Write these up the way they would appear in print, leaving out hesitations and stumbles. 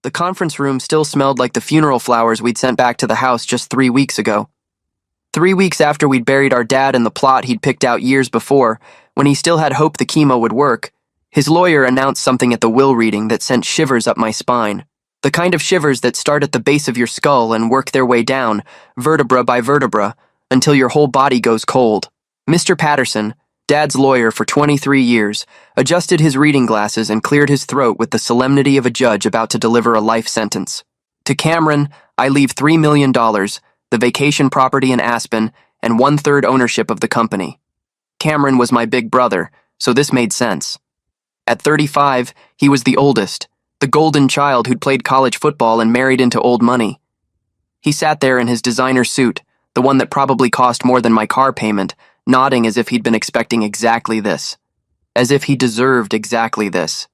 The conference room still smelled like the funeral flowers we'd sent back to the house just 3 weeks ago. 3 weeks after we'd buried our dad in the plot he'd picked out years before, when he still had hope the chemo would work, his lawyer announced something at the will reading that sent shivers up my spine. The kind of shivers that start at the base of your skull and work their way down, vertebra by vertebra, until your whole body goes cold. Mr. Patterson, Dad's lawyer for 23 years, adjusted his reading glasses and cleared his throat with the solemnity of a judge about to deliver a life sentence. To Cameron, I leave $3 million, the vacation property in Aspen, and 1/3 ownership of the company. Cameron was my big brother, so this made sense. At 35, he was the oldest, the golden child who'd played college football and married into old money. He sat there in his designer suit, the one that probably cost more than my car payment, nodding as if he'd been expecting exactly this. As if he deserved exactly this.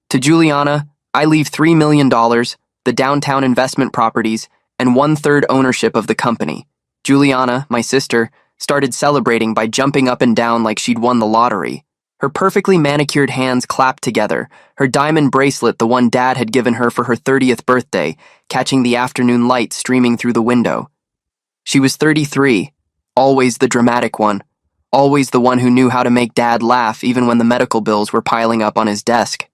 To Juliana, I leave $3 million, the downtown investment properties, and 1/3 ownership of the company. Juliana, my sister, started celebrating by jumping up and down like she'd won the lottery. Her perfectly manicured hands clapped together, her diamond bracelet, the one Dad had given her for her 30th birthday, catching the afternoon light streaming through the window. She was 33, always the dramatic one, always the one who knew how to make Dad laugh even when the medical bills were piling up on his desk.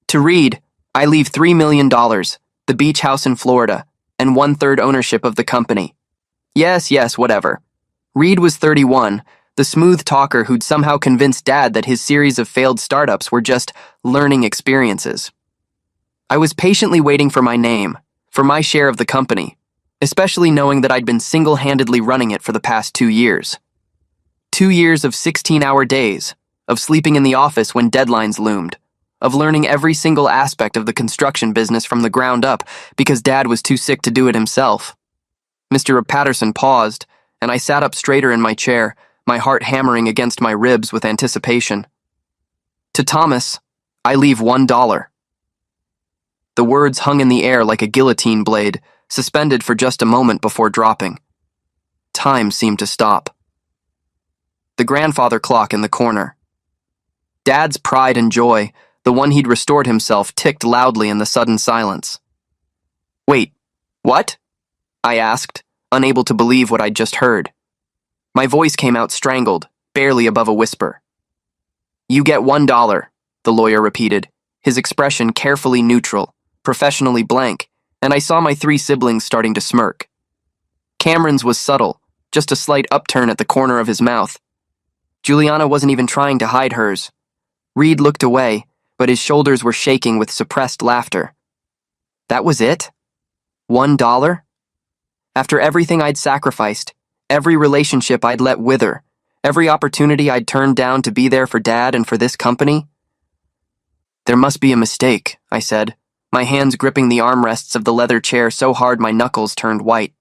To Reed, I leave $3 million, the beach house in Florida, and 1/3 ownership of the company. Yes, whatever. Reed was 31, the smooth talker who'd somehow convinced Dad that his series of failed startups were just learning experiences. I was patiently waiting for my name, for my share of the company, especially knowing that I'd been single-handedly running it for the past 2 years. 2 years of 16-hour days, of sleeping in the office when deadlines loomed, of learning every single aspect of the construction business from the ground up because Dad was too sick to do it himself. Mr. Patterson paused, and I sat up straighter in my chair, my heart hammering against my ribs with anticipation. To Thomas, I leave $1. The words hung in the air like a guillotine blade, suspended for just a moment before dropping. Time seemed to stop. The grandfather clock in the corner. Dad's pride and joy, the one he'd restored himself, ticked loudly in the sudden silence. Wait, what? I asked, unable to believe what I'd just heard. My voice came out strangled, barely above a whisper. You get $1, the lawyer repeated, his expression carefully neutral, professionally blank, and I saw my 3 siblings starting to smirk. Cameron's was subtle, just a slight upturn at the corner of his mouth. Juliana wasn't even trying to hide hers. Reed looked away, but his shoulders were shaking with suppressed laughter. That was it? $1? After everything I'd sacrificed, every relationship I'd let wither, every opportunity I'd turned down to be there for Dad and for this company? There must be a mistake, I said, my hands gripping the armrests of the leather chair so hard my knuckles turned white.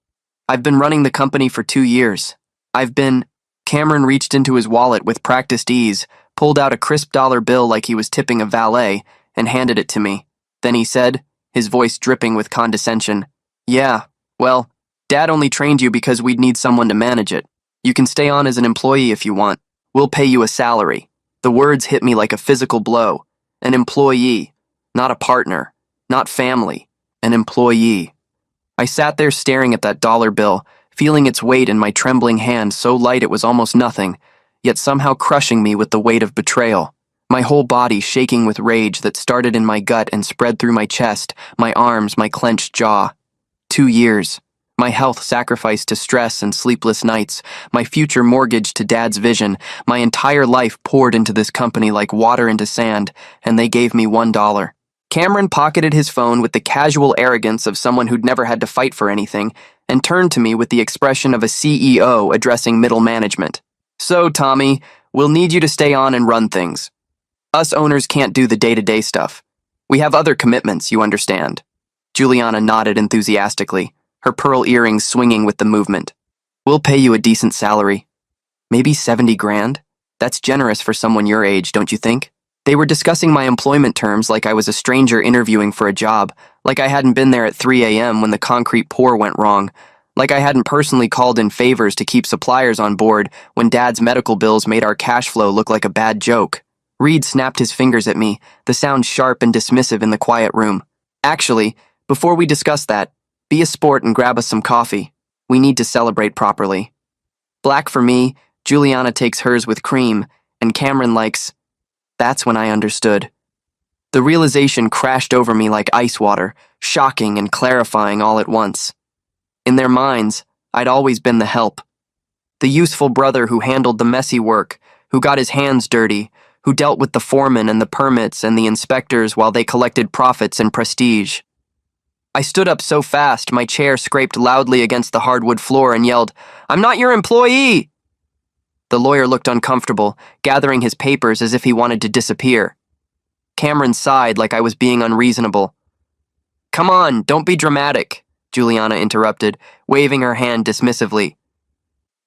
I've been running the company for 2 years. Cameron reached into his wallet with practiced ease, pulled out a crisp dollar bill like he was tipping a valet, and handed it to me. Then he said, his voice dripping with condescension, Yeah, well, Dad only trained you because we'd need someone to manage it. You can stay on as an employee if you want. We'll pay you a salary. The words hit me like a physical blow. An employee, not a partner, not family, an employee. I sat there staring at that dollar bill, feeling its weight in my trembling hand so light it was almost nothing, yet somehow crushing me with the weight of betrayal. My whole body shaking with rage that started in my gut and spread through my chest, my arms, my clenched jaw. 2 years. My health sacrificed to stress and sleepless nights, my future mortgaged to Dad's vision, my entire life poured into this company like water into sand, and they gave me $1. Cameron pocketed his phone with the casual arrogance of someone who'd never had to fight for anything, and turned to me with the expression of a CEO addressing middle management. So, Tommy, we'll need you to stay on and run things. Us owners can't do the day-to-day stuff. We have other commitments, you understand. Juliana nodded enthusiastically, her pearl earrings swinging with the movement. We'll pay you a decent salary. Maybe 70 grand? That's generous for someone your age, don't you think? They were discussing my employment terms like I was a stranger interviewing for a job, like I hadn't been there at 3 a.m. when the concrete pour went wrong, like I hadn't personally called in favors to keep suppliers on board when Dad's medical bills made our cash flow look like a bad joke. Reed snapped his fingers at me, the sound sharp and dismissive in the quiet room. Actually, before we discuss that, be a sport and grab us some coffee. We need to celebrate properly. Black for me, Juliana takes hers with cream, and Cameron likes. That's when I understood. The realization crashed over me like ice water, shocking and clarifying all at once. In their minds, I'd always been the help. The useful brother who handled the messy work, who got his hands dirty, who dealt with the foreman and the permits and the inspectors while they collected profits and prestige. I stood up so fast my chair scraped loudly against the hardwood floor and yelled, "I'm not your employee!" The lawyer looked uncomfortable, gathering his papers as if he wanted to disappear. Cameron sighed like I was being unreasonable. "Come on, don't be dramatic," Juliana interrupted, waving her hand dismissively.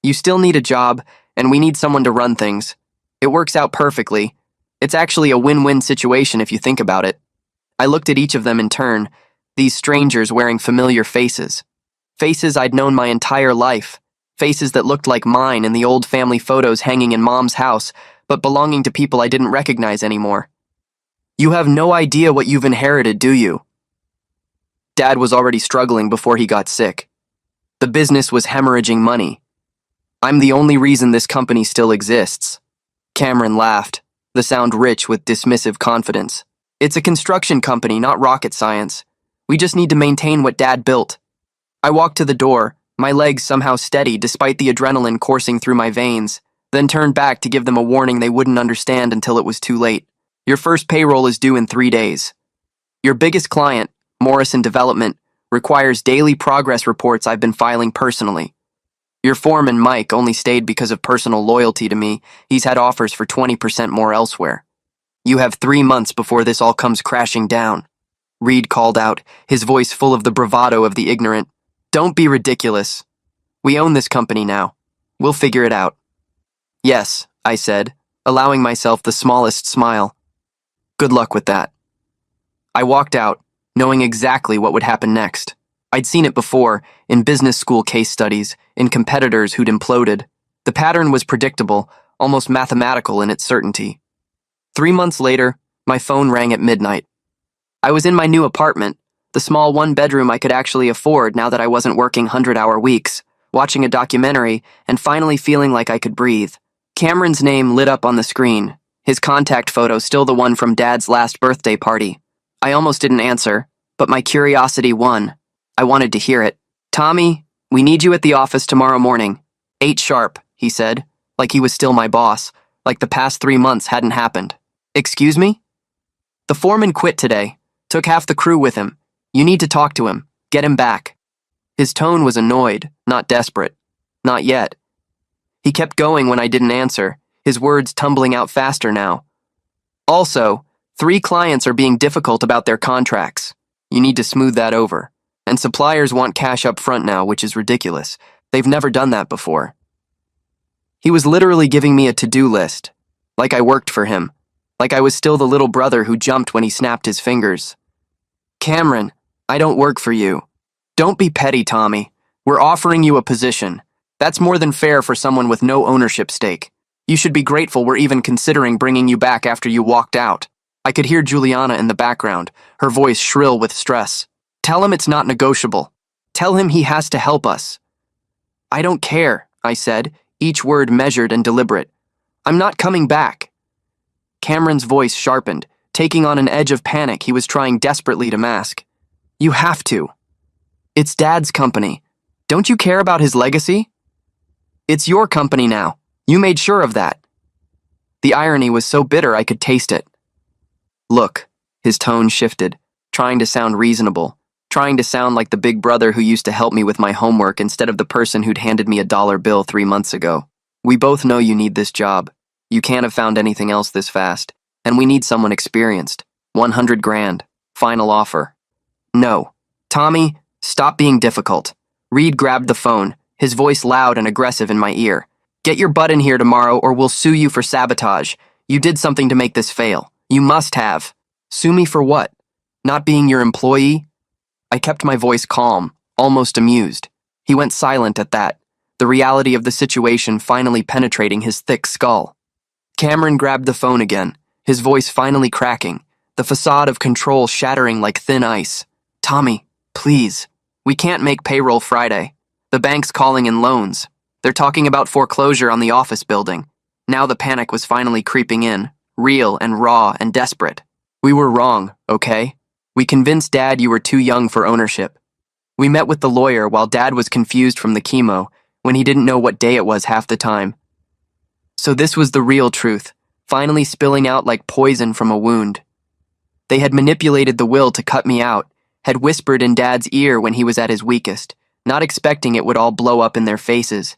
"You still need a job, and we need someone to run things. It works out perfectly. It's actually a win-win situation if you think about it." I looked at each of them in turn, these strangers wearing familiar faces. Faces I'd known my entire life. Faces that looked like mine in the old family photos hanging in Mom's house, but belonging to people I didn't recognize anymore. "You have no idea what you've inherited, do you?" Dad was already struggling before he got sick. The business was hemorrhaging money. "I'm the only reason this company still exists." Cameron laughed, the sound rich with dismissive confidence. "It's a construction company, not rocket science. We just need to maintain what Dad built." I walked to the door, my legs somehow steady despite the adrenaline coursing through my veins, then turned back to give them a warning they wouldn't understand until it was too late. "Your first payroll is due in 3 days. Your biggest client, Morrison Development, requires daily progress reports I've been filing personally. Your foreman, Mike, only stayed because of personal loyalty to me. He's had offers for 20% more elsewhere. You have 3 months before this all comes crashing down." Reed called out, his voice full of the bravado of the ignorant. "Don't be ridiculous. We own this company now. We'll figure it out." "Yes," I said, allowing myself the smallest smile. "Good luck with that." I walked out, knowing exactly what would happen next. I'd seen it before, in business school case studies, in competitors who'd imploded. The pattern was predictable, almost mathematical in its certainty. 3 months later, my phone rang at midnight. I was in my new apartment, the small one-bedroom I could actually afford now that I wasn't working 100-hour weeks, watching a documentary, and finally feeling like I could breathe. Cameron's name lit up on the screen, his contact photo still the one from Dad's last birthday party. I almost didn't answer, but my curiosity won. I wanted to hear it. "Tommy, we need you at the office tomorrow morning. 8 sharp, he said, like he was still my boss, like the past 3 months hadn't happened. "Excuse me?" "The foreman quit today. Took half the crew with him. You need to talk to him. Get him back." His tone was annoyed, not desperate. Not yet. He kept going when I didn't answer, his words tumbling out faster now. "Also, 3 clients are being difficult about their contracts. You need to smooth that over. And suppliers want cash up front now, which is ridiculous. They've never done that before." He was literally giving me a to-do list, like I worked for him, like I was still the little brother who jumped when he snapped his fingers. "Cameron, I don't work for you. Don't be petty, Tommy. We're offering you a position. That's more than fair for someone with no ownership stake. You should be grateful we're even considering bringing you back after you walked out." I could hear Juliana in the background, her voice shrill with stress. "Tell him it's not negotiable. Tell him he has to help us." "I don't care," I said, each word measured and deliberate. "I'm not coming back." Cameron's voice sharpened, taking on an edge of panic he was trying desperately to mask. "You have to. It's Dad's company. Don't you care about his legacy? It's your company now. You made sure of that." The irony was so bitter I could taste it. "Look," his tone shifted, trying to sound reasonable, trying to sound like the big brother who used to help me with my homework instead of the person who'd handed me a dollar bill 3 months ago. "We both know you need this job. You can't have found anything else this fast, and we need someone experienced. 100 grand. Final offer." "No. Tommy, stop being difficult." Reed grabbed the phone, his voice loud and aggressive in my ear. "Get your butt in here tomorrow or we'll sue you for sabotage. You did something to make this fail. You must have." "Sue me for what? Not being your employee?" I kept my voice calm, almost amused. He went silent at that, the reality of the situation finally penetrating his thick skull. Cameron grabbed the phone again, his voice finally cracking, the facade of control shattering like thin ice. Tommy, please. We can't make payroll Friday. The bank's calling in loans. They're talking about foreclosure on the office building. Now the panic was finally creeping in, real and raw and desperate. We were wrong, okay? We convinced Dad you were too young for ownership. We met with the lawyer while Dad was confused from the chemo, when he didn't know what day it was half the time. So this was the real truth, finally spilling out like poison from a wound. They had manipulated the will to cut me out, had whispered in Dad's ear when he was at his weakest, not expecting it would all blow up in their faces.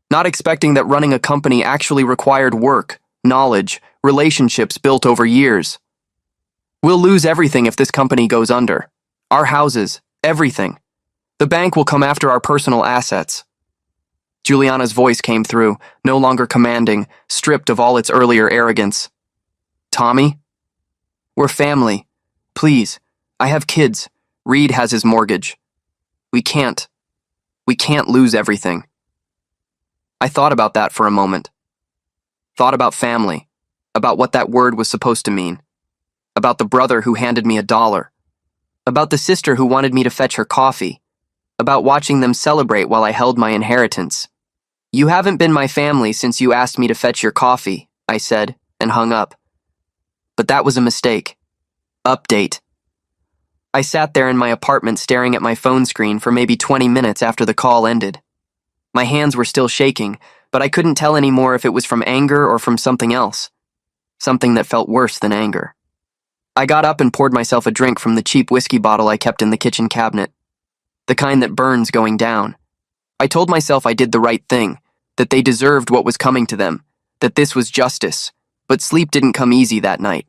Not expecting that running a company actually required work, knowledge, relationships built over years. We'll lose everything if this company goes under. Our houses, everything. The bank will come after our personal assets. Juliana's voice came through, no longer commanding, stripped of all its earlier arrogance. Tommy? We're family. Please. I have kids. Reed has his mortgage. We can't lose everything. I thought about that for a moment. Thought about family, about what that word was supposed to mean, about the brother who handed me $1, about the sister who wanted me to fetch her coffee, about watching them celebrate while I held my inheritance. You haven't been my family since you asked me to fetch your coffee, I said, and hung up. But that was a mistake. Update. I sat there in my apartment staring at my phone screen for maybe 20 minutes after the call ended. My hands were still shaking, but I couldn't tell anymore if it was from anger or from something else. Something that felt worse than anger. I got up and poured myself a drink from the cheap whiskey bottle I kept in the kitchen cabinet. The kind that burns going down. I told myself I did the right thing, that they deserved what was coming to them, that this was justice, but sleep didn't come easy that night.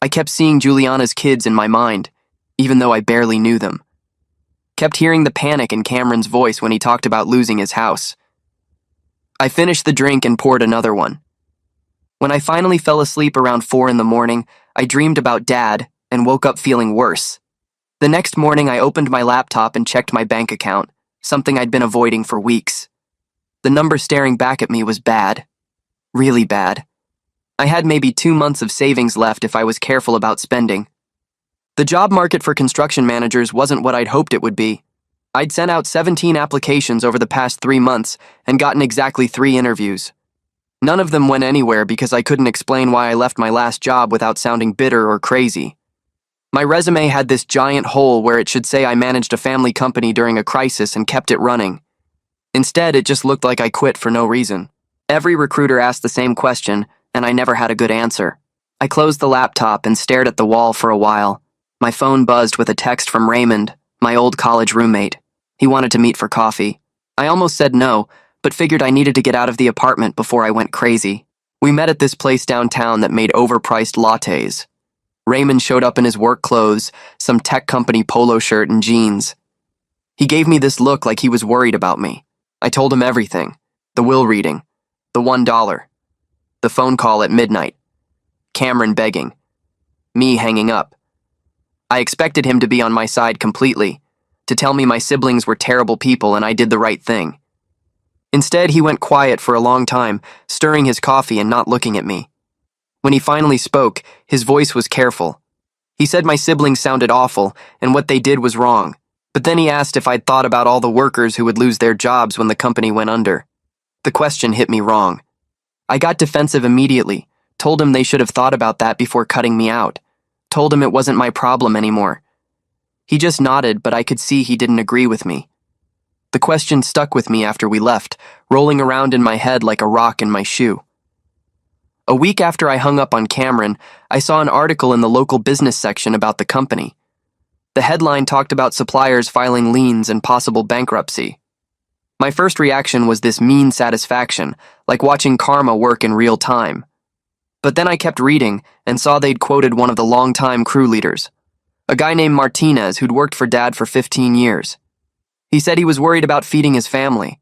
I kept seeing Juliana's kids in my mind, even though I barely knew them. Kept hearing the panic in Cameron's voice when he talked about losing his house. I finished the drink and poured another one. When I finally fell asleep around 4 a.m, I dreamed about Dad and woke up feeling worse. The next morning I opened my laptop and checked my bank account, something I'd been avoiding for weeks. The number staring back at me was bad. Really bad. I had maybe 2 months of savings left if I was careful about spending. The job market for construction managers wasn't what I'd hoped it would be. I'd sent out 17 applications over the past 3 months and gotten exactly 3 interviews. None of them went anywhere because I couldn't explain why I left my last job without sounding bitter or crazy. My resume had this giant hole where it should say I managed a family company during a crisis and kept it running. Instead, it just looked like I quit for no reason. Every recruiter asked the same question, and I never had a good answer. I closed the laptop and stared at the wall for a while. My phone buzzed with a text from Raymond, my old college roommate. He wanted to meet for coffee. I almost said no, but figured I needed to get out of the apartment before I went crazy. We met at this place downtown that made overpriced lattes. Raymond showed up in his work clothes, some tech company polo shirt and jeans. He gave me this look like he was worried about me. I told him everything. The will reading. The $1. The phone call at midnight. Cameron begging. Me hanging up. I expected him to be on my side completely, to tell me my siblings were terrible people and I did the right thing. Instead, he went quiet for a long time, stirring his coffee and not looking at me. When he finally spoke, his voice was careful. He said my siblings sounded awful and what they did was wrong, but then he asked if I'd thought about all the workers who would lose their jobs when the company went under. The question hit me wrong. I got defensive immediately, told him they should have thought about that before cutting me out, told him it wasn't my problem anymore. He just nodded, but I could see he didn't agree with me. The question stuck with me after we left, rolling around in my head like a rock in my shoe. A week after I hung up on Cameron, I saw an article in the local business section about the company. The headline talked about suppliers filing liens and possible bankruptcy. My first reaction was this mean satisfaction, like watching karma work in real time. But then I kept reading and saw they'd quoted one of the longtime crew leaders, a guy named Martinez who'd worked for Dad for 15 years. He said he was worried about feeding his family.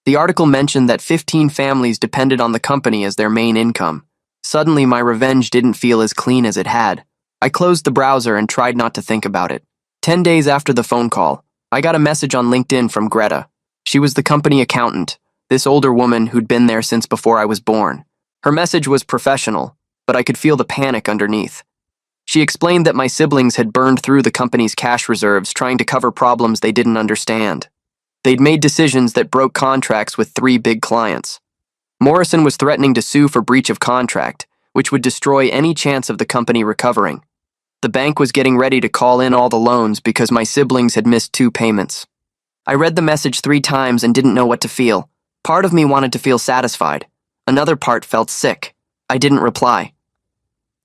The article mentioned that 15 families depended on the company as their main income. Suddenly, my revenge didn't feel as clean as it had. I closed the browser and tried not to think about it. 10 days after the phone call, I got a message on LinkedIn from Greta. She was the company accountant, this older woman who'd been there since before I was born. Her message was professional, but I could feel the panic underneath. She explained that my siblings had burned through the company's cash reserves trying to cover problems they didn't understand. They'd made decisions that broke contracts with 3 big clients. Morrison was threatening to sue for breach of contract, which would destroy any chance of the company recovering. The bank was getting ready to call in all the loans because my siblings had missed 2 payments. I read the message 3 times and didn't know what to feel. Part of me wanted to feel satisfied. Another part felt sick. I didn't reply.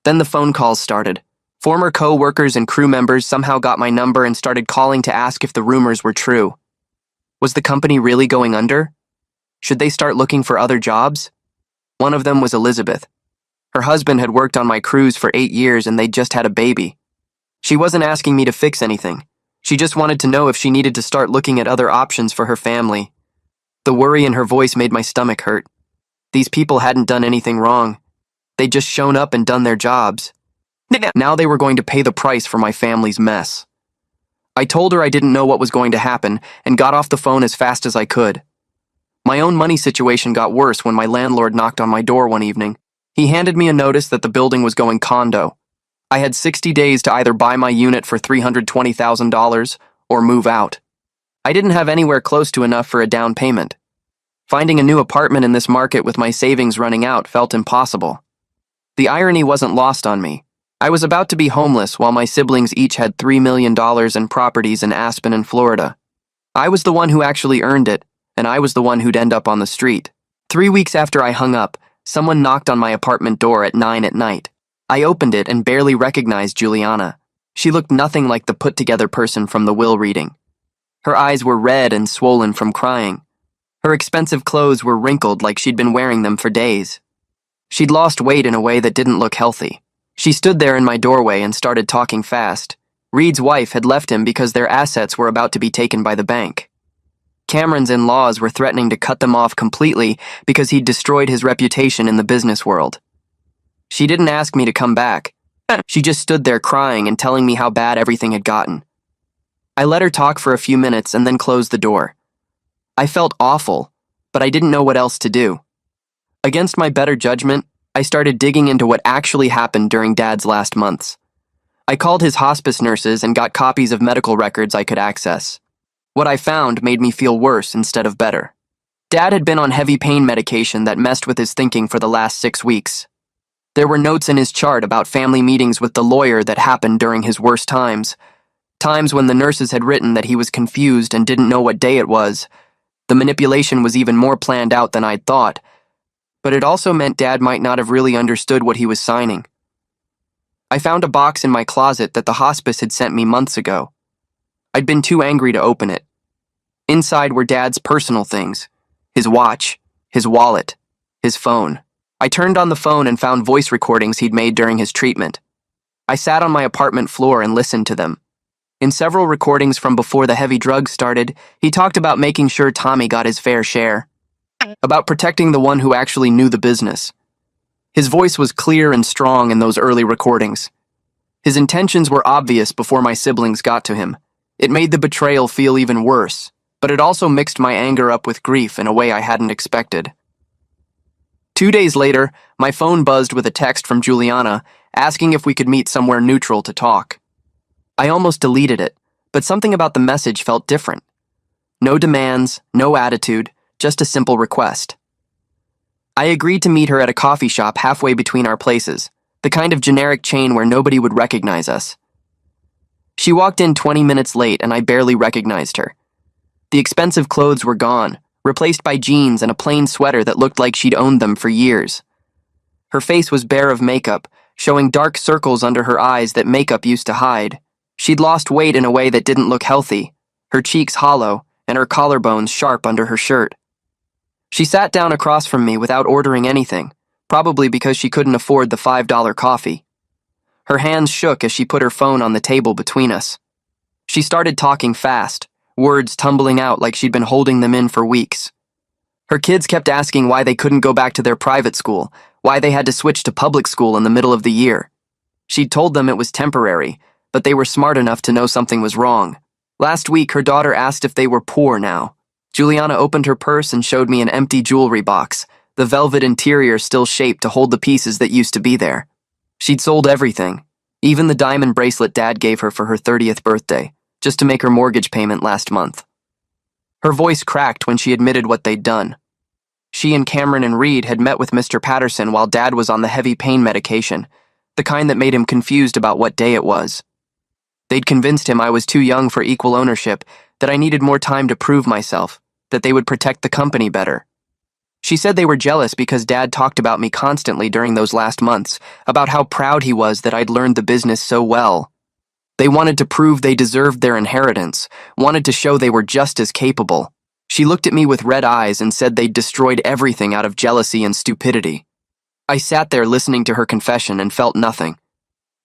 Then the phone calls started. Former co-workers and crew members somehow got my number and started calling to ask if the rumors were true. Was the company really going under? Should they start looking for other jobs? One of them was Elizabeth. Her husband had worked on my cruise for 8 years and they'd just had a baby. She wasn't asking me to fix anything. She just wanted to know if she needed to start looking at other options for her family. The worry in her voice made my stomach hurt. These people hadn't done anything wrong. They'd just shown up and done their jobs. Now they were going to pay the price for my family's mess. I told her I didn't know what was going to happen and got off the phone as fast as I could. My own money situation got worse when my landlord knocked on my door one evening. He handed me a notice that the building was going condo. I had 60 days to either buy my unit for $320,000 or move out. I didn't have anywhere close to enough for a down payment. Finding a new apartment in this market with my savings running out felt impossible. The irony wasn't lost on me. I was about to be homeless while my siblings each had $3 million in properties in Aspen and Florida. I was the one who actually earned it, and I was the one who'd end up on the street. 3 weeks after I hung up, someone knocked on my apartment door at 9 at night. I opened it and barely recognized Juliana. She looked nothing like the put-together person from the will reading. Her eyes were red and swollen from crying. Her expensive clothes were wrinkled like she'd been wearing them for days. She'd lost weight in a way that didn't look healthy. She stood there in my doorway and started talking fast. Reed's wife had left him because their assets were about to be taken by the bank. Cameron's in-laws were threatening to cut them off completely because he'd destroyed his reputation in the business world. She didn't ask me to come back. She just stood there crying and telling me how bad everything had gotten. I let her talk for a few minutes and then closed the door. I felt awful, but I didn't know what else to do. Against my better judgment, I started digging into what actually happened during Dad's last months. I called his hospice nurses and got copies of medical records I could access. What I found made me feel worse instead of better. Dad had been on heavy pain medication that messed with his thinking for the last 6 weeks. There were notes in his chart about family meetings with the lawyer that happened during his worst times. Times when the nurses had written that he was confused and didn't know what day it was. The manipulation was even more planned out than I'd thought. But it also meant Dad might not have really understood what he was signing. I found a box in my closet that the hospice had sent me months ago. I'd been too angry to open it. Inside were Dad's personal things: his watch, his wallet, his phone. I turned on the phone and found voice recordings he'd made during his treatment. I sat on my apartment floor and listened to them. In several recordings from before the heavy drugs started, he talked about making sure Tommy got his fair share. About protecting the one who actually knew the business. His voice was clear and strong in those early recordings. His intentions were obvious before my siblings got to him. It made the betrayal feel even worse, but it also mixed my anger up with grief in a way I hadn't expected. 2 days later, my phone buzzed with a text from Juliana asking if we could meet somewhere neutral to talk. I almost deleted it, but something about the message felt different. No demands, no attitude, just a simple request. I agreed to meet her at a coffee shop halfway between our places, the kind of generic chain where nobody would recognize us. She walked in 20 minutes late and I barely recognized her. The expensive clothes were gone, replaced by jeans and a plain sweater that looked like she'd owned them for years. Her face was bare of makeup, showing dark circles under her eyes that makeup used to hide. She'd lost weight in a way that didn't look healthy, her cheeks hollow and her collarbones sharp under her shirt. She sat down across from me without ordering anything, probably because she couldn't afford the $5 coffee. Her hands shook as she put her phone on the table between us. She started talking fast, words tumbling out like she'd been holding them in for weeks. Her kids kept asking why they couldn't go back to their private school, why they had to switch to public school in the middle of the year. She'd told them it was temporary, but they were smart enough to know something was wrong. Last week, her daughter asked if they were poor now. Juliana opened her purse and showed me an empty jewelry box, the velvet interior still shaped to hold the pieces that used to be there. She'd sold everything, Even the diamond bracelet Dad gave her for her 30th birthday, just to make her mortgage payment last month. Her voice cracked when she admitted what they'd done. She and Cameron and Reed had met with Mr. Patterson while Dad was on the heavy pain medication, the kind that made him confused about what day it was. They'd convinced him I was too young for equal ownership, that I needed more time to prove myself, that they would protect the company better. She said they were jealous because Dad talked about me constantly during those last months, about how proud he was that I'd learned the business so well. They wanted to prove they deserved their inheritance, wanted to show they were just as capable. She looked at me with red eyes and said they'd destroyed everything out of jealousy and stupidity. I sat there listening to her confession and felt nothing.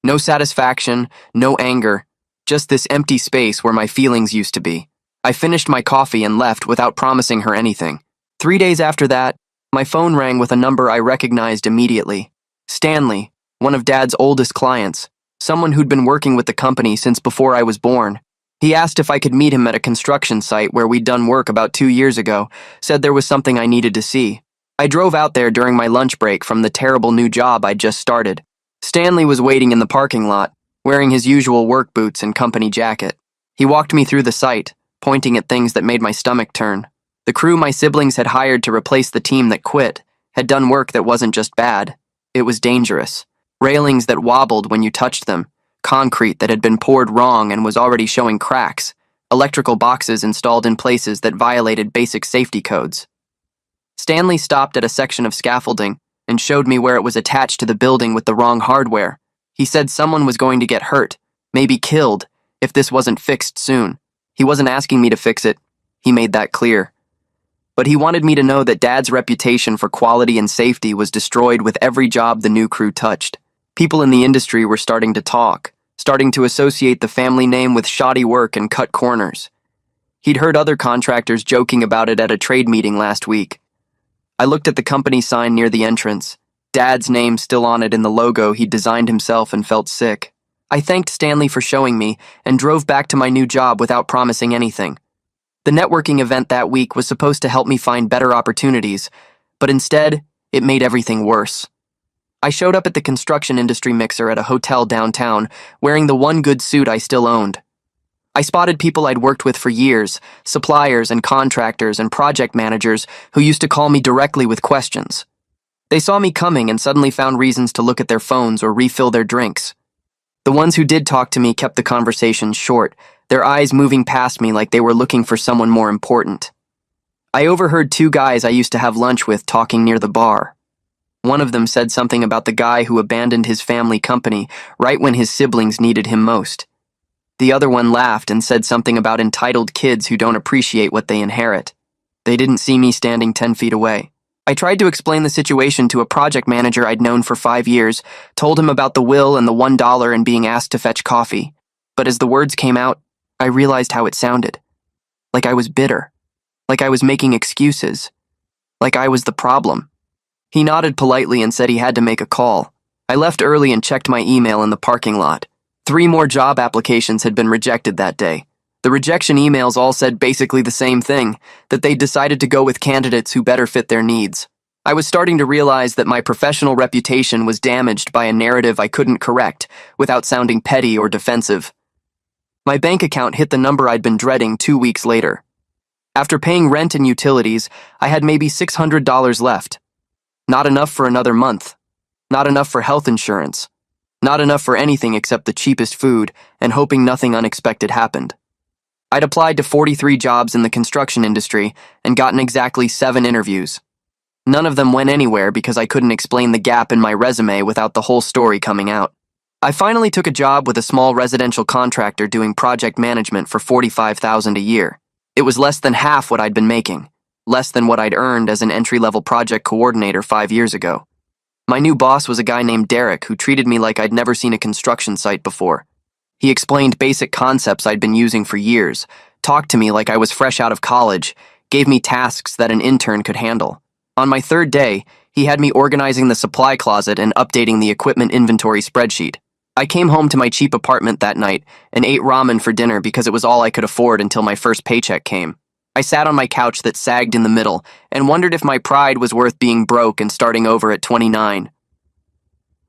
No satisfaction, no anger, just this empty space where my feelings used to be. I finished my coffee and left without promising her anything. 3 days after that, my phone rang with a number I recognized immediately. Stanley, one of Dad's oldest clients, someone who'd been working with the company since before I was born. He asked if I could meet him at a construction site where we'd done work about 2 years ago, said there was something I needed to see. I drove out there during my lunch break from the terrible new job I'd just started. Stanley was waiting in the parking lot, wearing his usual work boots and company jacket. He walked me through the site, pointing at things that made my stomach turn. The crew my siblings had hired to replace the team that quit had done work that wasn't just bad, it was dangerous. Railings that wobbled when you touched them, concrete that had been poured wrong and was already showing cracks, electrical boxes installed in places that violated basic safety codes. Stanley stopped at a section of scaffolding and showed me where it was attached to the building with the wrong hardware. He said someone was going to get hurt, maybe killed, if this wasn't fixed soon. He wasn't asking me to fix it, he made that clear. But he wanted me to know that Dad's reputation for quality and safety was destroyed with every job the new crew touched. People in the industry were starting to talk, starting to associate the family name with shoddy work and cut corners. He'd heard other contractors joking about it at a trade meeting last week. I looked at the company sign near the entrance, Dad's name still on it in the logo he'd designed himself, and felt sick. I thanked Stanley for showing me and drove back to my new job without promising anything. The networking event that week was supposed to help me find better opportunities, but instead, it made everything worse. I showed up at the construction industry mixer at a hotel downtown, wearing the one good suit I still owned. I spotted people I'd worked with for years, suppliers and contractors and project managers who used to call me directly with questions. They saw me coming and suddenly found reasons to look at their phones or refill their drinks. The ones who did talk to me kept the conversation short, their eyes moving past me like they were looking for someone more important. I overheard 2 guys I used to have lunch with talking near the bar. One of them said something about the guy who abandoned his family company right when his siblings needed him most. The other one laughed and said something about entitled kids who don't appreciate what they inherit. They didn't see me standing 10 feet away. I tried to explain the situation to a project manager I'd known for 5 years, told him about the will and the $1 and being asked to fetch coffee. But as the words came out, I realized how it sounded. Like I was bitter. Like I was making excuses. Like I was the problem. He nodded politely and said he had to make a call. I left early and checked my email in the parking lot. 3 more job applications had been rejected that day. The rejection emails all said basically the same thing, that they'd decided to go with candidates who better fit their needs. I was starting to realize that my professional reputation was damaged by a narrative I couldn't correct without sounding petty or defensive. My bank account hit the number I'd been dreading 2 weeks later. After paying rent and utilities, I had maybe $600 left. Not enough for another month. Not enough for health insurance. Not enough for anything except the cheapest food and hoping nothing unexpected happened. I'd applied to 43 jobs in the construction industry and gotten exactly 7 interviews. None of them went anywhere because I couldn't explain the gap in my resume without the whole story coming out. I finally took a job with a small residential contractor doing project management for $45,000 a year. It was less than half what I'd been making, less than what I'd earned as an entry-level project coordinator 5 years ago. My new boss was a guy named Derek who treated me like I'd never seen a construction site before. He explained basic concepts I'd been using for years, talked to me like I was fresh out of college, gave me tasks that an intern could handle. On my 3rd day, he had me organizing the supply closet and updating the equipment inventory spreadsheet. I came home to my cheap apartment that night and ate ramen for dinner because it was all I could afford until my first paycheck came. I sat on my couch that sagged in the middle and wondered if my pride was worth being broke and starting over at 29.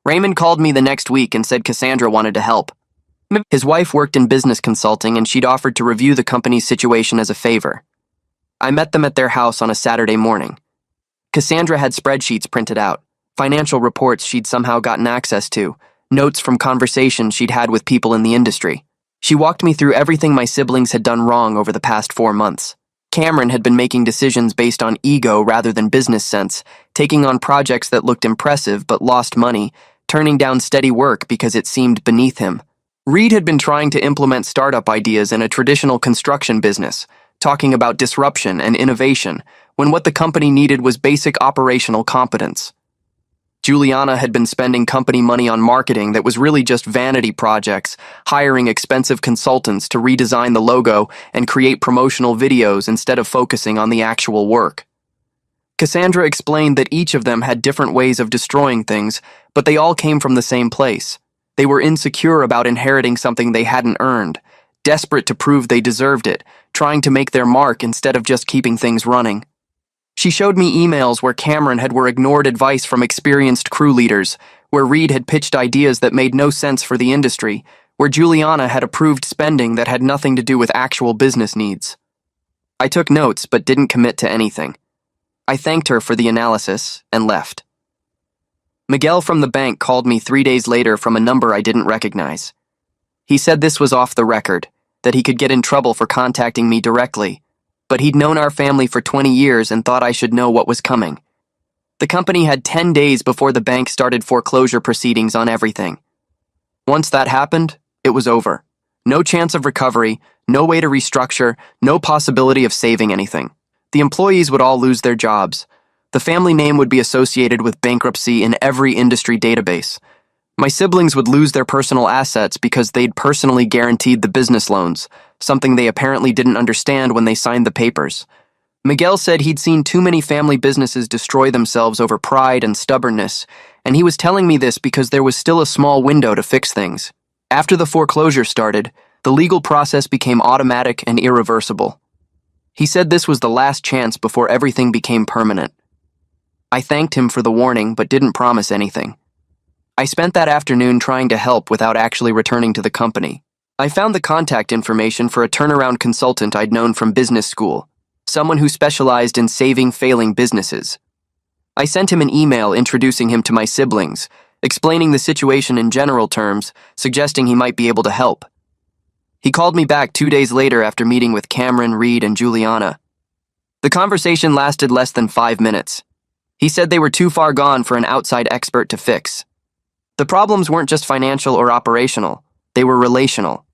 Raymond called me the next week and said Cassandra wanted to help. His wife worked in business consulting and she'd offered to review the company's situation as a favor. I met them at their house on a Saturday morning. Cassandra had spreadsheets printed out, financial reports she'd somehow gotten access to, notes from conversations she'd had with people in the industry. She walked me through everything my siblings had done wrong over the past 4 months. Cameron had been making decisions based on ego rather than business sense, taking on projects that looked impressive but lost money, turning down steady work because it seemed beneath him. Reed had been trying to implement startup ideas in a traditional construction business, talking about disruption and innovation, when what the company needed was basic operational competence. Juliana had been spending company money on marketing that was really just vanity projects, hiring expensive consultants to redesign the logo and create promotional videos instead of focusing on the actual work. Cassandra explained that each of them had different ways of destroying things, but they all came from the same place. They were insecure about inheriting something they hadn't earned, desperate to prove they deserved it, trying to make their mark instead of just keeping things running. She showed me emails where Cameron had ignored advice from experienced crew leaders, where Reed had pitched ideas that made no sense for the industry, where Juliana had approved spending that had nothing to do with actual business needs. I took notes but didn't commit to anything. I thanked her for the analysis and left. Miguel from the bank called me 3 days later from a number I didn't recognize. He said this was off the record, that he could get in trouble for contacting me directly, but he'd known our family for 20 years and thought I should know what was coming. The company had 10 days before the bank started foreclosure proceedings on everything. Once that happened, it was over. No chance of recovery, no way to restructure, no possibility of saving anything. The employees would all lose their jobs. The family name would be associated with bankruptcy in every industry database. My siblings would lose their personal assets because they'd personally guaranteed the business loans, something they apparently didn't understand when they signed the papers. Miguel said he'd seen too many family businesses destroy themselves over pride and stubbornness, and he was telling me this because there was still a small window to fix things. After the foreclosure started, the legal process became automatic and irreversible. He said this was the last chance before everything became permanent. I thanked him for the warning but didn't promise anything. I spent that afternoon trying to help without actually returning to the company. I found the contact information for a turnaround consultant I'd known from business school, someone who specialized in saving failing businesses. I sent him an email introducing him to my siblings, explaining the situation in general terms, suggesting he might be able to help. He called me back 2 days later after meeting with Cameron, Reed, and Juliana. The conversation lasted less than 5 minutes. He said they were too far gone for an outside expert to fix. The problems weren't just financial or operational, they were relational.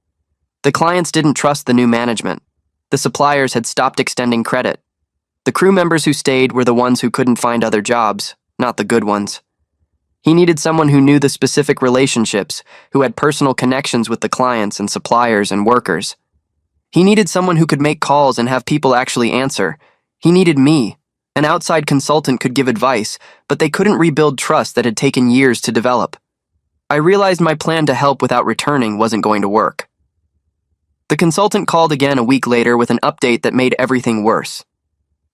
The clients didn't trust the new management. The suppliers had stopped extending credit. The crew members who stayed were the ones who couldn't find other jobs, not the good ones. He needed someone who knew the specific relationships, who had personal connections with the clients and suppliers and workers. He needed someone who could make calls and have people actually answer. He needed me. An outside consultant could give advice, but they couldn't rebuild trust that had taken years to develop. I realized my plan to help without returning wasn't going to work. The consultant called again a week later with an update that made everything worse.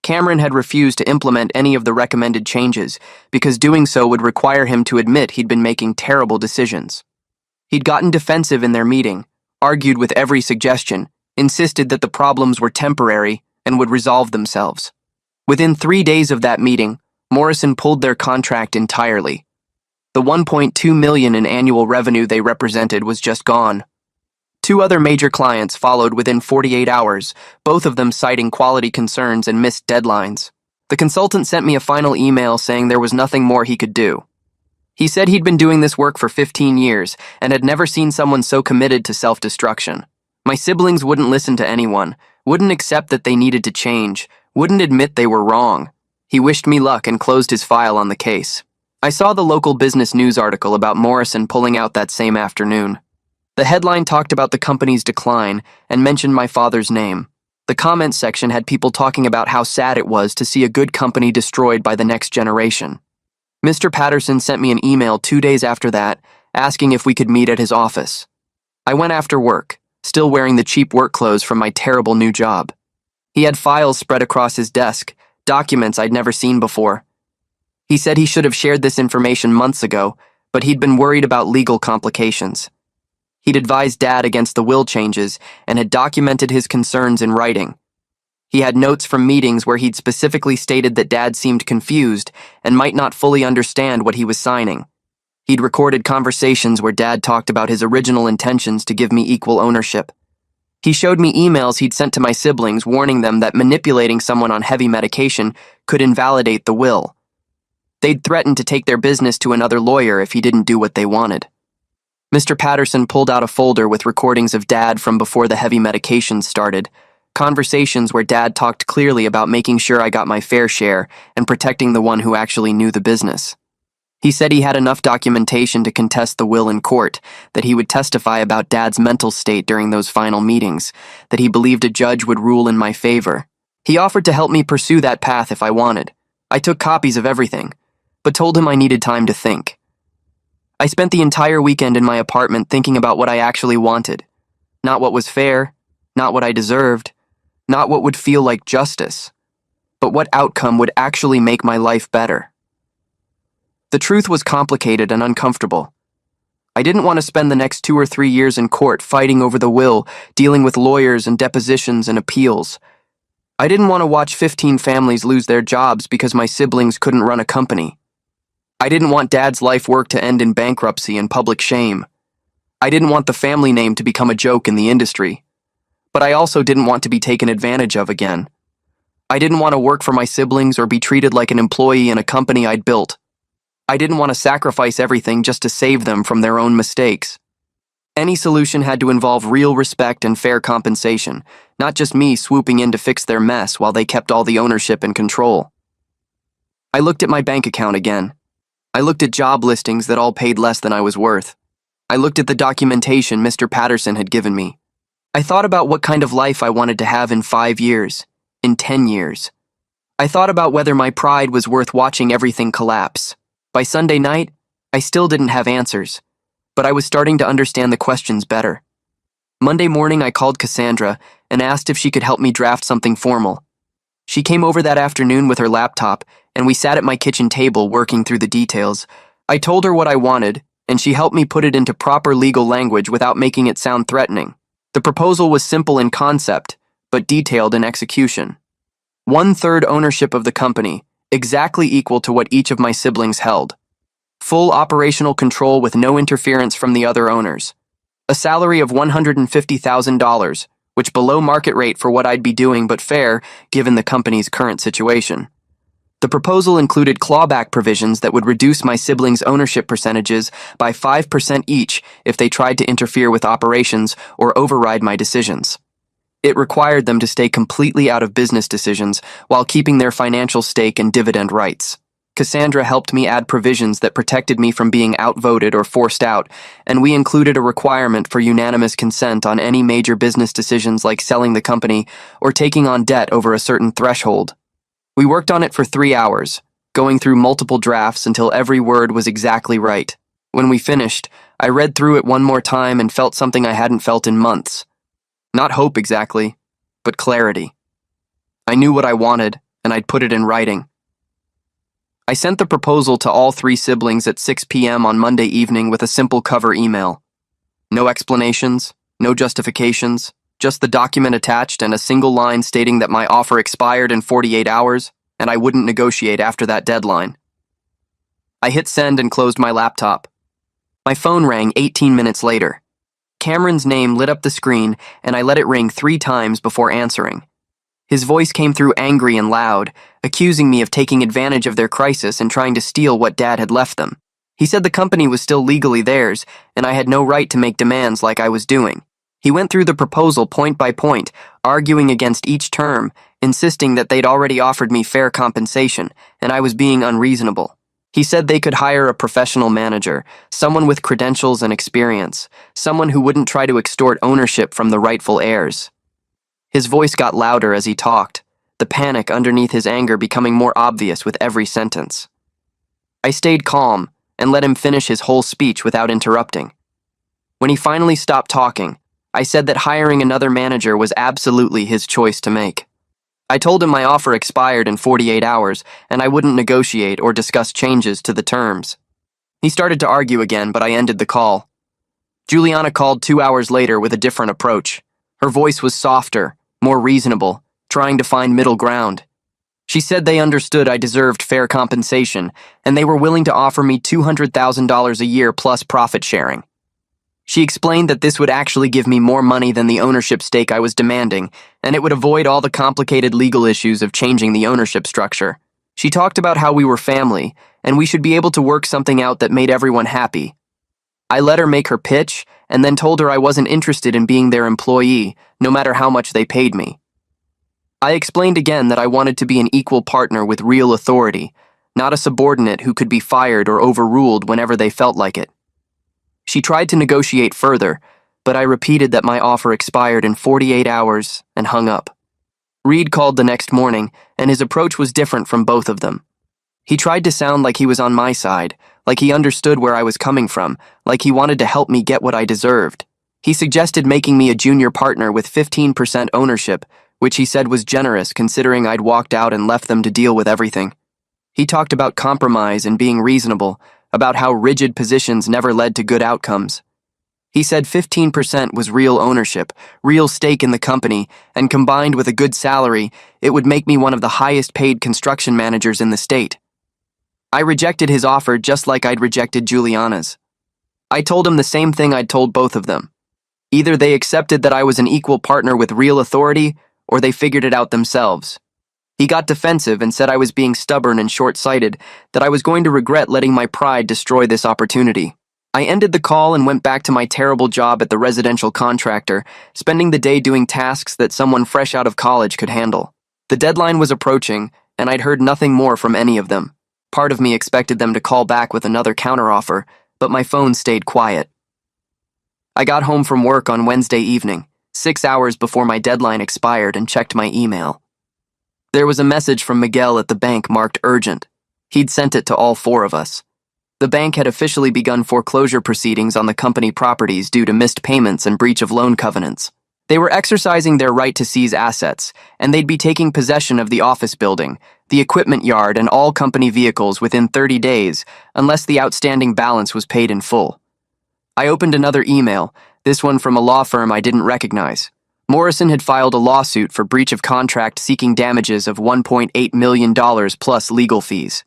Cameron had refused to implement any of the recommended changes because doing so would require him to admit he'd been making terrible decisions. He'd gotten defensive in their meeting, argued with every suggestion, insisted that the problems were temporary and would resolve themselves. Within 3 days of that meeting, Morrison pulled their contract entirely. The $1.2 million in annual revenue they represented was just gone. 2 other major clients followed within 48 hours, both of them citing quality concerns and missed deadlines. The consultant sent me a final email saying there was nothing more he could do. He said he'd been doing this work for 15 years and had never seen someone so committed to self-destruction. My siblings wouldn't listen to anyone, wouldn't accept that they needed to change, wouldn't admit they were wrong. He wished me luck and closed his file on the case. I saw the local business news article about Morrison pulling out that same afternoon. The headline talked about the company's decline and mentioned my father's name. The comments section had people talking about how sad it was to see a good company destroyed by the next generation. Mr. Patterson sent me an email 2 days after that, asking if we could meet at his office. I went after work, still wearing the cheap work clothes from my terrible new job. He had files spread across his desk, documents I'd never seen before. He said he should have shared this information months ago, but he'd been worried about legal complications. He'd advised Dad against the will changes and had documented his concerns in writing. He had notes from meetings where he'd specifically stated that Dad seemed confused and might not fully understand what he was signing. He'd recorded conversations where Dad talked about his original intentions to give me equal ownership. He showed me emails he'd sent to my siblings warning them that manipulating someone on heavy medication could invalidate the will. They'd threatened to take their business to another lawyer if he didn't do what they wanted. Mr. Patterson pulled out a folder with recordings of Dad from before the heavy medications started, conversations where Dad talked clearly about making sure I got my fair share and protecting the one who actually knew the business. He said he had enough documentation to contest the will in court, that he would testify about Dad's mental state during those final meetings, that he believed a judge would rule in my favor. He offered to help me pursue that path if I wanted. I took copies of everything, but told him I needed time to think. I spent the entire weekend in my apartment thinking about what I actually wanted. Not what was fair, not what I deserved, not what would feel like justice, but what outcome would actually make my life better. The truth was complicated and uncomfortable. I didn't want to spend the next 2 or 3 years in court fighting over the will, dealing with lawyers and depositions and appeals. I didn't want to watch 15 families lose their jobs because my siblings couldn't run a company. I didn't want Dad's life work to end in bankruptcy and public shame. I didn't want the family name to become a joke in the industry. But I also didn't want to be taken advantage of again. I didn't want to work for my siblings or be treated like an employee in a company I'd built. I didn't want to sacrifice everything just to save them from their own mistakes. Any solution had to involve real respect and fair compensation, not just me swooping in to fix their mess while they kept all the ownership and control. I looked at my bank account again. I looked at job listings that all paid less than I was worth. I looked at the documentation Mr. Patterson had given me. I thought about what kind of life I wanted to have in 5 years, in 10 years. I thought about whether my pride was worth watching everything collapse. By Sunday night, I still didn't have answers, but I was starting to understand the questions better. Monday morning, I called Cassandra and asked if she could help me draft something formal. She came over that afternoon with her laptop, and we sat at my kitchen table working through the details. I told her what I wanted, and she helped me put it into proper legal language without making it sound threatening. The proposal was simple in concept, but detailed in execution. 1/3 ownership of the company, exactly equal to what each of my siblings held. Full operational control with no interference from the other owners. A salary of $150,000, which below market rate for what I'd be doing but fair given the company's current situation. The proposal included clawback provisions that would reduce my siblings' ownership percentages by 5% each if they tried to interfere with operations or override my decisions. It required them to stay completely out of business decisions while keeping their financial stake and dividend rights. Cassandra helped me add provisions that protected me from being outvoted or forced out, and we included a requirement for unanimous consent on any major business decisions like selling the company or taking on debt over a certain threshold. We worked on it for 3 hours, going through multiple drafts until every word was exactly right. When we finished, I read through it one more time and felt something I hadn't felt in months. Not hope exactly, but clarity. I knew what I wanted, and I'd put it in writing. I sent the proposal to all 3 siblings at 6 p.m. on Monday evening with a simple cover email. No explanations, no justifications, just the document attached and a single line stating that my offer expired in 48 hours and I wouldn't negotiate after that deadline. I hit send and closed my laptop. My phone rang 18 minutes later. Cameron's name lit up the screen, and I let it ring 3 times before answering. His voice came through angry and loud, accusing me of taking advantage of their crisis and trying to steal what Dad had left them. He said the company was still legally theirs, and I had no right to make demands like I was doing. He went through the proposal point by point, arguing against each term, insisting that they'd already offered me fair compensation, and I was being unreasonable. He said they could hire a professional manager, someone with credentials and experience, someone who wouldn't try to extort ownership from the rightful heirs. His voice got louder as he talked, the panic underneath his anger becoming more obvious with every sentence. I stayed calm and let him finish his whole speech without interrupting. When he finally stopped talking, I said that hiring another manager was absolutely his choice to make. I told him my offer expired in 48 hours, and I wouldn't negotiate or discuss changes to the terms. He started to argue again, but I ended the call. Juliana called 2 hours later with a different approach. Her voice was softer, more reasonable, trying to find middle ground. She said they understood I deserved fair compensation, and they were willing to offer me $200,000 a year plus profit sharing. She explained that this would actually give me more money than the ownership stake I was demanding, and it would avoid all the complicated legal issues of changing the ownership structure. She talked about how we were family, and we should be able to work something out that made everyone happy. I let her make her pitch, and then told her I wasn't interested in being their employee, no matter how much they paid me. I explained again that I wanted to be an equal partner with real authority, not a subordinate who could be fired or overruled whenever they felt like it. She tried to negotiate further, but I repeated that my offer expired in 48 hours and hung up. Reed called the next morning, and his approach was different from both of them. He tried to sound like he was on my side, like he understood where I was coming from, like he wanted to help me get what I deserved. He suggested making me a junior partner with 15% ownership, which he said was generous considering I'd walked out and left them to deal with everything. He talked about compromise and being reasonable, about how rigid positions never led to good outcomes. He said 15% was real ownership, real stake in the company, and combined with a good salary, it would make me one of the highest paid construction managers in the state. I rejected his offer just like I'd rejected Juliana's. I told him the same thing I'd told both of them. Either they accepted that I was an equal partner with real authority, or they figured it out themselves. He got defensive and said I was being stubborn and short-sighted, that I was going to regret letting my pride destroy this opportunity. I ended the call and went back to my terrible job at the residential contractor, spending the day doing tasks that someone fresh out of college could handle. The deadline was approaching, and I'd heard nothing more from any of them. Part of me expected them to call back with another counteroffer, but my phone stayed quiet. I got home from work on Wednesday evening, 6 hours before my deadline expired, and checked my email. There was a message from Miguel at the bank marked urgent. He'd sent it to all four of us. The bank had officially begun foreclosure proceedings on the company properties due to missed payments and breach of loan covenants. They were exercising their right to seize assets, and they'd be taking possession of the office building, the equipment yard, and all company vehicles within 30 days, unless the outstanding balance was paid in full. I opened another email, this one from a law firm I didn't recognize. Morrison had filed a lawsuit for breach of contract seeking damages of $1.8 million plus legal fees.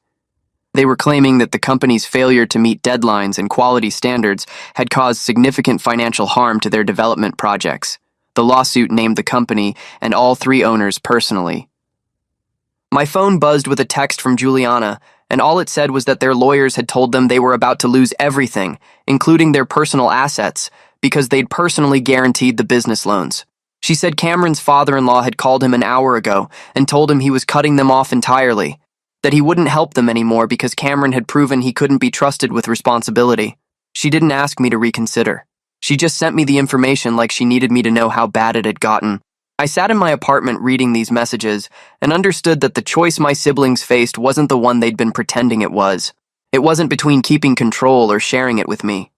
They were claiming that the company's failure to meet deadlines and quality standards had caused significant financial harm to their development projects. The lawsuit named the company and all three owners personally. My phone buzzed with a text from Juliana, and all it said was that their lawyers had told them they were about to lose everything, including their personal assets, because they'd personally guaranteed the business loans. She said Cameron's father-in-law had called him an hour ago and told him he was cutting them off entirely, that he wouldn't help them anymore because Cameron had proven he couldn't be trusted with responsibility. She didn't ask me to reconsider. She just sent me the information like she needed me to know how bad it had gotten. I sat in my apartment reading these messages and understood that the choice my siblings faced wasn't the one they'd been pretending it was. It wasn't between keeping control or sharing it with me.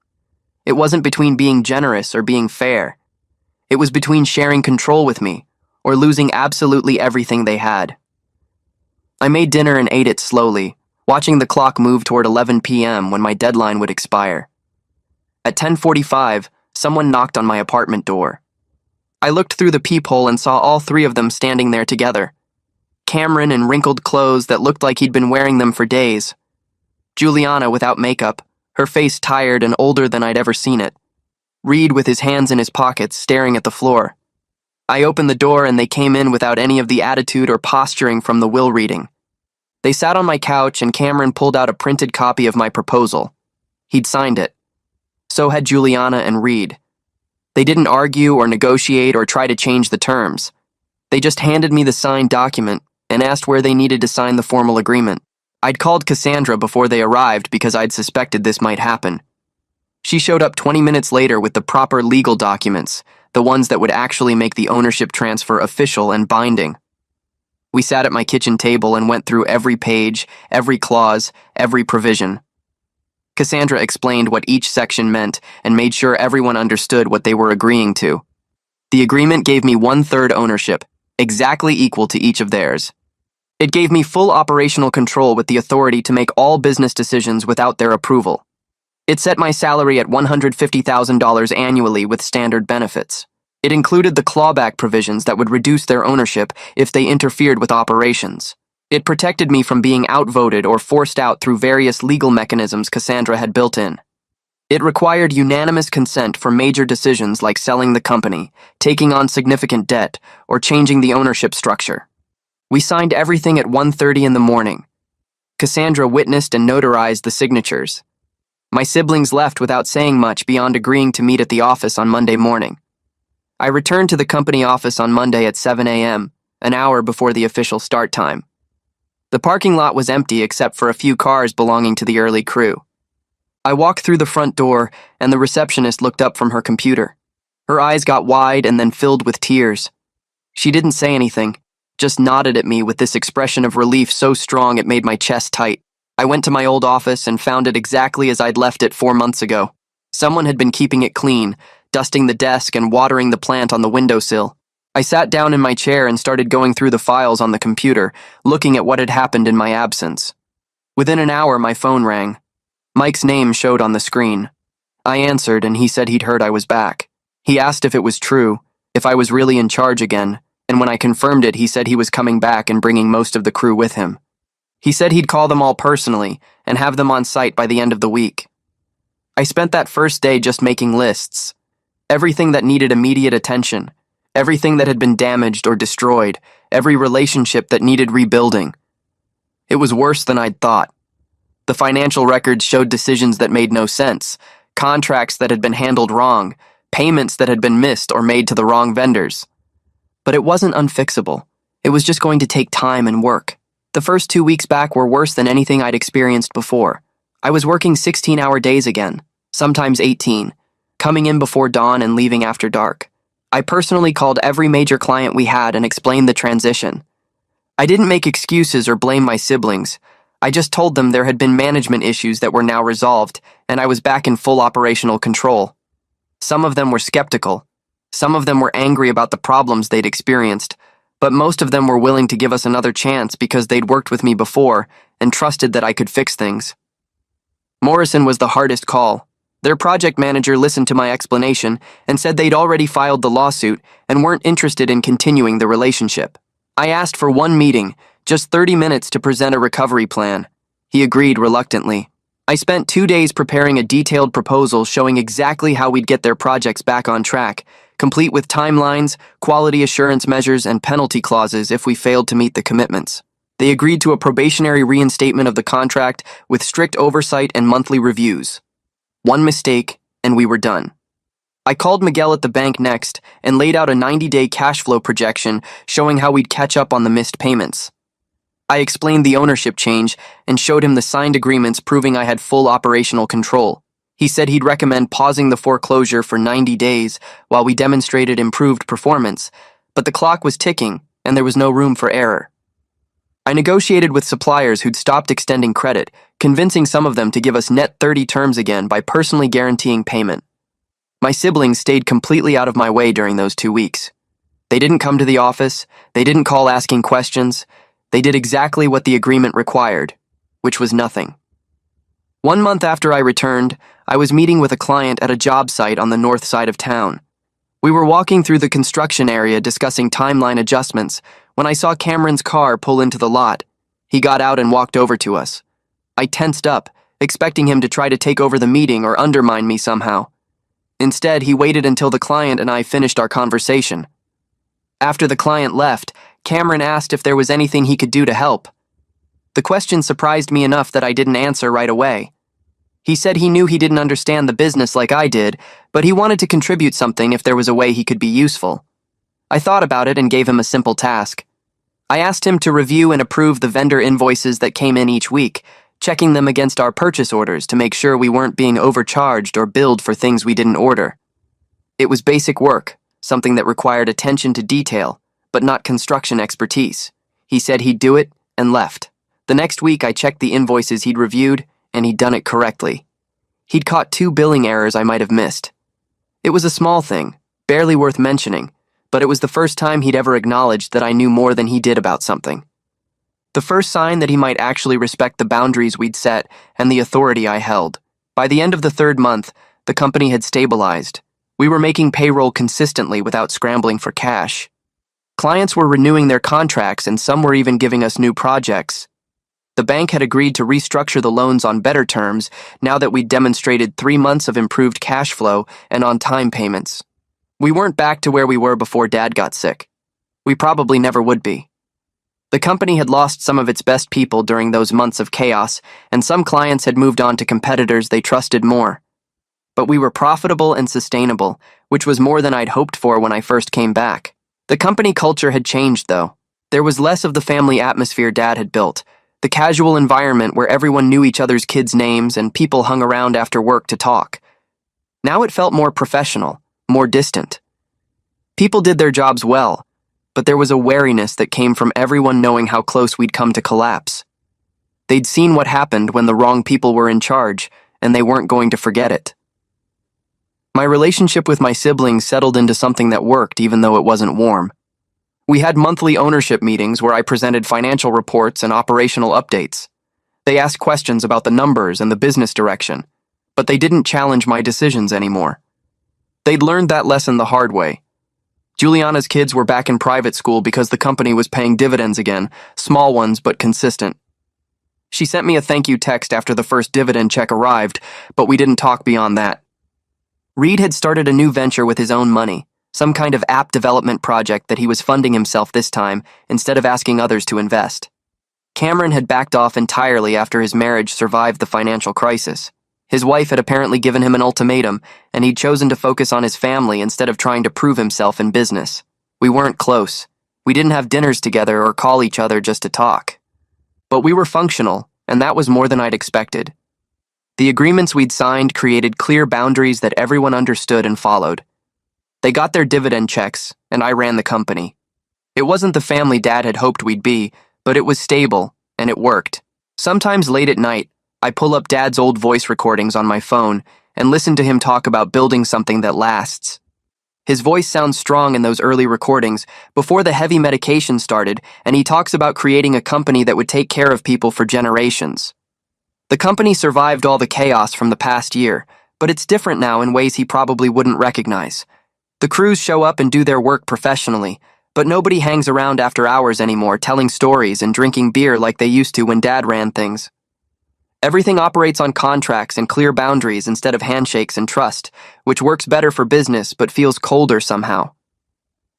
It wasn't between being generous or being fair. It was between sharing control with me or losing absolutely everything they had. I made dinner and ate it slowly, watching the clock move toward 11 p.m. when my deadline would expire. At 10:45, someone knocked on my apartment door. I looked through the peephole and saw all three of them standing there together. Cameron in wrinkled clothes that looked like he'd been wearing them for days. Juliana without makeup, her face tired and older than I'd ever seen it. Reed with his hands in his pockets, staring at the floor. I opened the door and they came in without any of the attitude or posturing from the will reading. They sat on my couch and Cameron pulled out a printed copy of my proposal. He'd signed it. So had Juliana and Reed. They didn't argue or negotiate or try to change the terms. They just handed me the signed document and asked where they needed to sign the formal agreement. I'd called Cassandra before they arrived because I'd suspected this might happen. She showed up 20 minutes later with the proper legal documents, the ones that would actually make the ownership transfer official and binding. We sat at my kitchen table and went through every page, every clause, every provision. Cassandra explained what each section meant and made sure everyone understood what they were agreeing to. The agreement gave me 1/3 ownership, exactly equal to each of theirs. It gave me full operational control with the authority to make all business decisions without their approval. It set my salary at $150,000 annually with standard benefits. It included the clawback provisions that would reduce their ownership if they interfered with operations. It protected me from being outvoted or forced out through various legal mechanisms Cassandra had built in. It required unanimous consent for major decisions like selling the company, taking on significant debt, or changing the ownership structure. We signed everything at 1:30 in the morning. Cassandra witnessed and notarized the signatures. My siblings left without saying much beyond agreeing to meet at the office on Monday morning. I returned to the company office on Monday at 7 a.m., an hour before the official start time. The parking lot was empty except for a few cars belonging to the early crew. I walked through the front door, and the receptionist looked up from her computer. Her eyes got wide and then filled with tears. She didn't say anything, just nodded at me with this expression of relief so strong it made my chest tight. I went to my old office and found it exactly as I'd left it 4 months ago. Someone had been keeping it clean, dusting the desk and watering the plant on the windowsill. I sat down in my chair and started going through the files on the computer, looking at what had happened in my absence. Within an hour, my phone rang. Mike's name showed on the screen. I answered, and he said he'd heard I was back. He asked if it was true, if I was really in charge again, and when I confirmed it, he said he was coming back and bringing most of the crew with him. He said he'd call them all personally and have them on site by the end of the week. I spent that first day just making lists. Everything that needed immediate attention, everything that had been damaged or destroyed, every relationship that needed rebuilding. It was worse than I'd thought. The financial records showed decisions that made no sense, contracts that had been handled wrong, payments that had been missed or made to the wrong vendors. But it wasn't unfixable. It was just going to take time and work. The first 2 weeks back were worse than anything I'd experienced before. I was working 16-hour days again, sometimes 18, coming in before dawn and leaving after dark. I personally called every major client we had and explained the transition. I didn't make excuses or blame my siblings. I just told them there had been management issues that were now resolved, and I was back in full operational control. Some of them were skeptical. Some of them were angry about the problems they'd experienced, but most of them were willing to give us another chance because they'd worked with me before and trusted that I could fix things. Morrison was the hardest call. Their project manager listened to my explanation and said they'd already filed the lawsuit and weren't interested in continuing the relationship. I asked for one meeting, just 30 minutes to present a recovery plan. He agreed reluctantly. I spent 2 days preparing a detailed proposal showing exactly how we'd get their projects back on track, complete with timelines, quality assurance measures, and penalty clauses if we failed to meet the commitments. They agreed to a probationary reinstatement of the contract with strict oversight and monthly reviews. One mistake, and we were done. I called Miguel at the bank next and laid out a 90-day cash flow projection showing how we'd catch up on the missed payments. I explained the ownership change and showed him the signed agreements proving I had full operational control. He said he'd recommend pausing the foreclosure for 90 days while we demonstrated improved performance, but the clock was ticking and there was no room for error. I negotiated with suppliers who'd stopped extending credit, convincing some of them to give us net 30 terms again by personally guaranteeing payment. My siblings stayed completely out of my way during those 2 weeks. They didn't come to the office, they didn't call asking questions, they did exactly what the agreement required, which was nothing. 1 month after I returned, I was meeting with a client at a job site on the north side of town. We were walking through the construction area discussing timeline adjustments when I saw Cameron's car pull into the lot. He got out and walked over to us. I tensed up, expecting him to try to take over the meeting or undermine me somehow. Instead, he waited until the client and I finished our conversation. After the client left, Cameron asked if there was anything he could do to help. The question surprised me enough that I didn't answer right away. He said he knew he didn't understand the business like I did, but he wanted to contribute something if there was a way he could be useful. I thought about it and gave him a simple task. I asked him to review and approve the vendor invoices that came in each week, checking them against our purchase orders to make sure we weren't being overcharged or billed for things we didn't order. It was basic work, something that required attention to detail, but not construction expertise. He said he'd do it and left. The next week I checked the invoices he'd reviewed, and he'd done it correctly. He'd caught 2 billing errors I might have missed. It was a small thing, barely worth mentioning, but it was the first time he'd ever acknowledged that I knew more than he did about something. The first sign that he might actually respect the boundaries we'd set and the authority I held. By the end of the third month, the company had stabilized. We were making payroll consistently without scrambling for cash. Clients were renewing their contracts and some were even giving us new projects. The bank had agreed to restructure the loans on better terms now that we'd demonstrated 3 months of improved cash flow and on-time payments. We weren't back to where we were before Dad got sick. We probably never would be. The company had lost some of its best people during those months of chaos, and some clients had moved on to competitors they trusted more. But we were profitable and sustainable, which was more than I'd hoped for when I first came back. The company culture had changed, though. There was less of the family atmosphere Dad had built, the casual environment where everyone knew each other's kids' names and people hung around after work to talk. Now it felt more professional, more distant. People did their jobs well, but there was a wariness that came from everyone knowing how close we'd come to collapse. They'd seen what happened when the wrong people were in charge, and they weren't going to forget it. My relationship with my siblings settled into something that worked even though it wasn't warm. We had monthly ownership meetings where I presented financial reports and operational updates. They asked questions about the numbers and the business direction, but they didn't challenge my decisions anymore. They'd learned that lesson the hard way. Juliana's kids were back in private school because the company was paying dividends again, small ones but consistent. She sent me a thank you text after the first dividend check arrived, but we didn't talk beyond that. Reed had started a new venture with his own money, some kind of app development project that he was funding himself this time instead of asking others to invest. Cameron had backed off entirely after his marriage survived the financial crisis. His wife had apparently given him an ultimatum, and he'd chosen to focus on his family instead of trying to prove himself in business. We weren't close. We didn't have dinners together or call each other just to talk. But we were functional, and that was more than I'd expected. The agreements we'd signed created clear boundaries that everyone understood and followed. They got their dividend checks, and I ran the company. It wasn't the family Dad had hoped we'd be, but it was stable, and it worked. Sometimes late at night, I pull up Dad's old voice recordings on my phone and listen to him talk about building something that lasts. His voice sounds strong in those early recordings, before the heavy medication started, and he talks about creating a company that would take care of people for generations. The company survived all the chaos from the past year, but it's different now in ways he probably wouldn't recognize. The crews show up and do their work professionally, but nobody hangs around after hours anymore telling stories and drinking beer like they used to when Dad ran things. Everything operates on contracts and clear boundaries instead of handshakes and trust, which works better for business but feels colder somehow.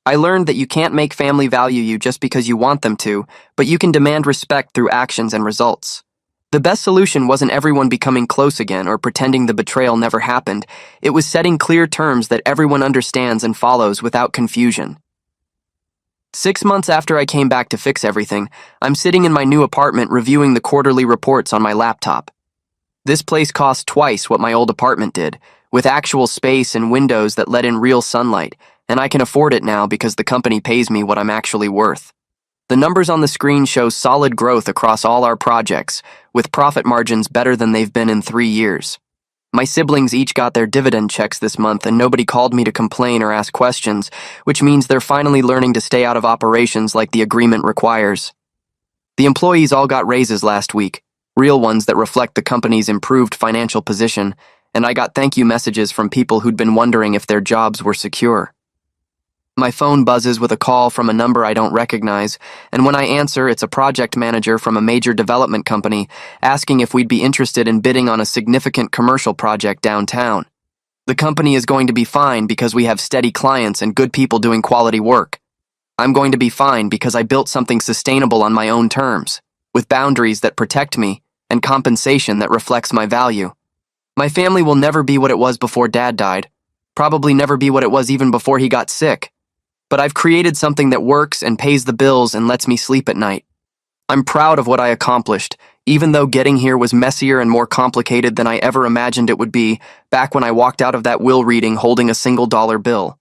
I learned that you can't make family value you just because you want them to, but you can demand respect through actions and results. The best solution wasn't everyone becoming close again or pretending the betrayal never happened. It was setting clear terms that everyone understands and follows without confusion. 6 months after I came back to fix everything, I'm sitting in my new apartment reviewing the quarterly reports on my laptop. This place cost twice what my old apartment did, with actual space and windows that let in real sunlight, and I can afford it now because the company pays me what I'm actually worth. The numbers on the screen show solid growth across all our projects, with profit margins better than they've been in 3 years. My siblings each got their dividend checks this month and nobody called me to complain or ask questions, which means they're finally learning to stay out of operations like the agreement requires. The employees all got raises last week, real ones that reflect the company's improved financial position, and I got thank you messages from people who'd been wondering if their jobs were secure. My phone buzzes with a call from a number I don't recognize, and when I answer, it's a project manager from a major development company asking if we'd be interested in bidding on a significant commercial project downtown. The company is going to be fine because we have steady clients and good people doing quality work. I'm going to be fine because I built something sustainable on my own terms, with boundaries that protect me and compensation that reflects my value. My family will never be what it was before Dad died, probably never be what it was even before he got sick. But I've created something that works and pays the bills and lets me sleep at night. I'm proud of what I accomplished, even though getting here was messier and more complicated than I ever imagined it would be back when I walked out of that will reading holding a $1 bill.